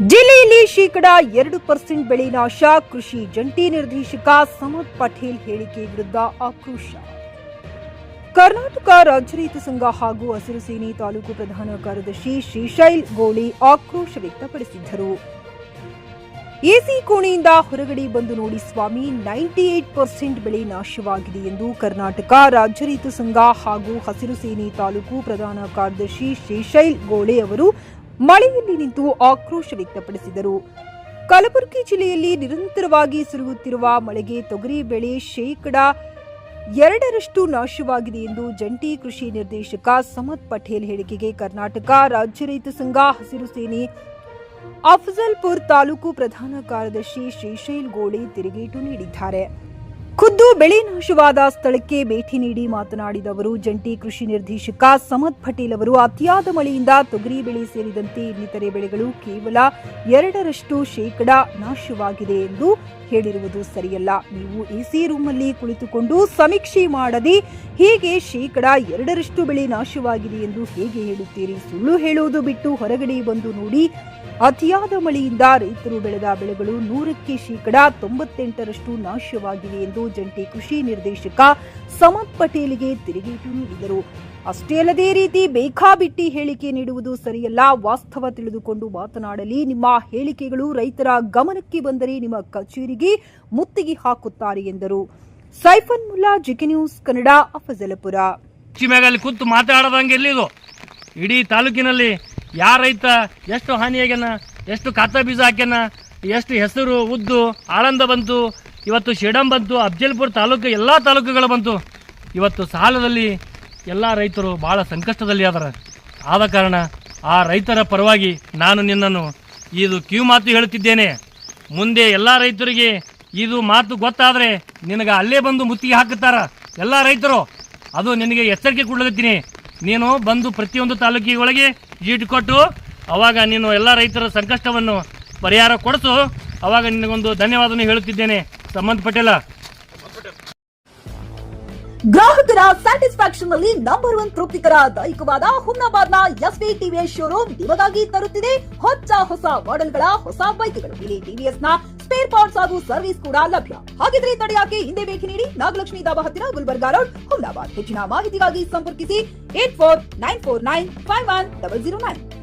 ಜಿಲ್ಲೆಯಲ್ಲಿ ಶೇಕಡಾ 2% ಬೆಳೆ ನಾಶ. ಕೃಷಿ ಜಂಟಿ ನಿರ್ದೇಶಕ ಸಮದ್ ಪಟೇಲ್ ಹೇಳಿಕೆ ವಿರುದ್ಧ ಆಕ್ರೋಶ. ಕರ್ನಾಟಕ ರಾಜ್ಯ ರೈತ ಸಂಘ ಹಾಗೂ ಹಸಿರು ಸೇನೆ ತಾಲೂಕು ಪ್ರಧಾನ ಕಾರ್ಯದರ್ಶಿ ಶ್ರೀಶೈಲ್ ಗೋಳಿ ಆಕ್ರೋಶ ವ್ಯಕ್ತಪಡಿಸಿದ್ದರು. ಎಸಿ ಕೋಣೆಯಿಂದ ಹೊರಗಡೆ ಬಂದು ನೋಡಿ ಸ್ವಾಮಿ, 98% ಬೆಳೆ ನಾಶವಾಗಿದೆ ಎಂದು ಕರ್ನಾಟಕ ರಾಜ್ಯ ರೈತ ಸಂಘ ಹಾಗೂ ಹಸಿರು ಸೇನೆ ತಾಲೂಕು ಪ್ರಧಾನ ಕಾರ್ಯದರ್ಶಿ ಶ್ರೀಶೈಲ್ ಗೋಳಿ ಅವರು ಮಳೆಯಲ್ಲಿ ನಿಂತು ಆಕ್ರೋಶ ವ್ಯಕ್ತಪಡಿಸಿದರು. ಕಲಬುರಗಿ ಜಿಲ್ಲೆಯಲ್ಲಿ ನಿರಂತರವಾಗಿ ಸುರಿಯುತ್ತಿರುವ ಮಳೆಗೆ ತೊಗರಿ ಬೆಳೆ ಶೇಕಡಾ 2% ನಾಶವಾಗಿದೆ ಎಂದು ಜಂಟಿ ಕೃಷಿ ನಿರ್ದೇಶಕ ಸಮದ್ ಪಟೇಲ್ ಹೇಳಿಕೆಗೆ ಕರ್ನಾಟಕ ರಾಜ್ಯ ರೈತ ಸಂಘ ಹಸಿರು ಸೇನೆ ಅಫಜಲ್ಪುರ್ ತಾಲೂಕು ಪ್ರಧಾನ ಕಾರ್ಯದರ್ಶಿ ಶ್ರೀಶೈಲ್ ಗೋಳಿ ತಿರುಗೇಟು ನೀಡಿದ್ದಾರೆ. ಖುದ್ದು ಬೆಳೆ ನಾಶವಾದ ಸ್ಥಳಕ್ಕೆ ಭೇಟಿ ನೀಡಿ ಮಾತನಾಡಿದ ಅವರು, ಜಂಟಿ ಕೃಷಿ ನಿರ್ದೇಶಕ ಸಮದ್ ಪಟೇಲ್ ಅವರು ಅತಿಯಾದ ಮಳೆಯಿಂದ ತೊಗರಿ ಬೆಳೆ ಸೇರಿದಂತೆ ಇನ್ನಿತರೆ ಬೆಳೆಗಳು ಕೇವಲ 2% ಶೇಕಡಾ ನಾಶವಾಗಿದೆ ಎಂದು ಹೇಳಿರುವುದು ಸರಿಯಲ್ಲ. ನೀವು ಎಸಿ ರೂಮಲ್ಲಿ ಕುಳಿತುಕೊಂಡು ಸಮೀಕ್ಷೆ ಮಾಡದೆ ಹೀಗೆ ಶೇಕಡಾ 2% ಬೆಳೆ ನಾಶವಾಗಿದೆ ಎಂದು ಹೇಗೆ ಹೇಳುತ್ತೀರಿ? ಸುಳ್ಳು ಹೇಳುವುದು ಬಿಟ್ಟು ಹೊರಗಡೆ ಬಂದು ನೋಡಿ. ಅತಿಯಾದ ಮಳೆಯಿಂದ ರೈತರು ಬೆಳೆದ ಬೆಳೆಗಳು 100ಕ್ಕೆ ಶೇಕಡಾ 98% ನಾಶವಾಗಿವೆ ಎಂದು ಜಂಟಿ ಕೃಷಿ ನಿರ್ದೇಶಕ ಸಮದ್ ಪಟೇಲ್ಗೆ ತಿರುಗೇಟು ನೀಡಿದರು. ಅಷ್ಟೇ ಅಲ್ಲದೇ ರೀತಿ ಬೇಕಾಬಿಟ್ಟಿ ಹೇಳಿಕೆ ನೀಡುವುದು ಸರಿಯಲ್ಲ. ವಾಸ್ತವ ತಿಳಿದುಕೊಂಡು ಮಾತನಾಡಲಿ. ನಿಮ್ಮ ಹೇಳಿಕೆಗಳು ರೈತರ ಗಮನಕ್ಕೆ ಬಂದರೆ ನಿಮ್ಮ ಕಚೇರಿಗೆ ಮುತ್ತಿಗೆ ಹಾಕುತ್ತಾರೆ ಎಂದರು. Saifan Mulla, GK news Kannada, Afzalpur. ಕೂತು ಮಾತಾಡದಂಗೆ ಎಲ್ಲಿದು ಇಡೀ ತಾಲೂಕಿನಲ್ಲಿ ಯಾರ ರೈತ ಎಷ್ಟು ಹಾನಿಯಾಗ್ಯಾನ, ಎಷ್ಟು ಕಾತ ಬೀಜ ಹಾಕ್ಯಾನ, ಎಷ್ಟು ಹೆಸರು ಉದ್ದು ಆಳಂದ ಬಂತು, ಇವತ್ತು ಶಿಡಂ ಬಂತು, ಅಫಜಲ್ಪುರ ತಾಲೂಕು ಎಲ್ಲ ತಾಲೂಕುಗಳು ಬಂತು. ಇವತ್ತು ಸಾಲದಲ್ಲಿ ಎಲ್ಲ ರೈತರು ಭಾಳ ಸಂಕಷ್ಟದಲ್ಲಿ ಆದ ಕಾರಣ ಆ ರೈತರ ಪರವಾಗಿ ನಾನು ನಿನ್ನನ್ನು ಇದು ಕಿವಿ ಮಾತು ಹೇಳುತ್ತಿದ್ದೇನೆ. ಮುಂದೆ ಎಲ್ಲ ರೈತರಿಗೆ ಇದು ಮಾತು ಗೊತ್ತಾದರೆ ನಿನಗೆ ಅಲ್ಲೇ ಬಂದು ಮುತ್ತಿಗೆ ಹಾಕುತ್ತಾರ ಎಲ್ಲ ರೈತರು. ಅದು ನಿನಗೆ ಎಚ್ಚರಿಕೆ ಕೊಡ್ಲತ್ತೀನಿ. ನೀನು ಬಂದು ಪ್ರತಿಯೊಂದು ತಾಲೂಕಿಗೆ ಜೀಟ್ ಕೊಟ್ಟು ಅವಾಗ ನೀನು ಎಲ್ಲ ರೈತರ ಸಂಕಷ್ಟವನ್ನು ಪರಿಹಾರ ಕೊಡಿಸು. ಅವಾಗ ನಿನಗೊಂದು ಧನ್ಯವಾದ ಹೇಳುತ್ತಿದ್ದೇನೆ. ಸಮದ್ ಪಟೇಲ. ಗ್ರಾಹಕರ ಸ್ಯಾಟಿಸ್ಫ್ಯಾಕ್ಷನ್ ನಲ್ಲಿ ನಂಬರ್ 1 ತೃಪ್ತಿಕರ ದೈಹಿಕವಾದ ಹುಮ್ನಾಬಾದ್ನ ಎಸ್ವಿ ಟಿವಿಎಸ್ ಶೋರೂಮ್ ನಿಮಗಾಗಿ ತರುತ್ತಿದೆ ಹೊಸ ಮಾಡೆಲ್ಗಳ ಹೊಸ ಬೈಕ್ಗಳು. ಇಲ್ಲಿ ಟಿವಿಎಸ್ ನ ಸ್ಪೇರ್ ಪಾರ್ಟ್ಸ್ ಹಾಗೂ ಸರ್ವಿಸ್ ಕೂಡ ಲಭ್ಯ. ಹಾಗಿದ್ರೆ ತಡೆಯಾಕೆ ಹಿಂದೆ ಭೇಟಿ ನೀಡಿ. ನಾಗಲಕ್ಷ್ಮಿ ದಾಬಾ ಹತ್ತಿರ, ಗುಲ್ಬರ್ಗಾ ರೋಡ್, ಹುಮ್ನಾಬಾದ್. ಹೆಚ್ಚಿನ ಮಾಹಿತಿಗಾಗಿ ಸಂಪರ್ಕಿಸಿ 8494951009.